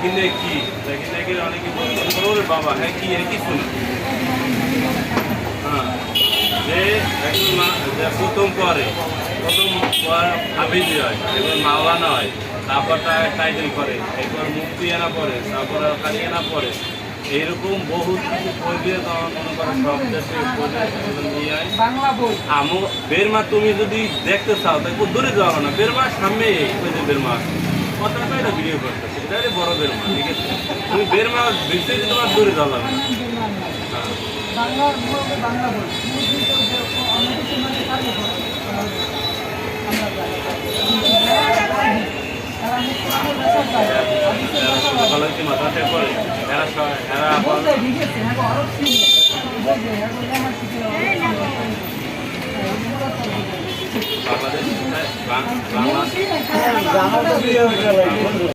কিনে কি কিনে অনেকে বলতে বাবা হ্যাঁ কি হ্যাঁ কিছু না। হ্যাঁ যে যে প্রথম হাবিজি হয়, এবার মাওলানা হয়, তারপর টাইটেল করে, এরপর মুক্তি আনা পরে, তারপর কালিয়ানা পরে, এইরকম বহু কিছু বই দিয়ে তখন মনে করো সব দেশে নিয়ে হয়। বেরমা তুমি যদি দেখতে চাও তাই খুব দূরে যাওয়া না, বেরমা সামনে ওই যে বেরমা কথাটা এটা ভিডিও করতেছে, এটাই বড় বেরমা, ঠিক আছে? তুমি বেরমা বেশি তোমার দূরে যাওয়া যাবে না। মাথাতে করে এরা বাংলাদেশ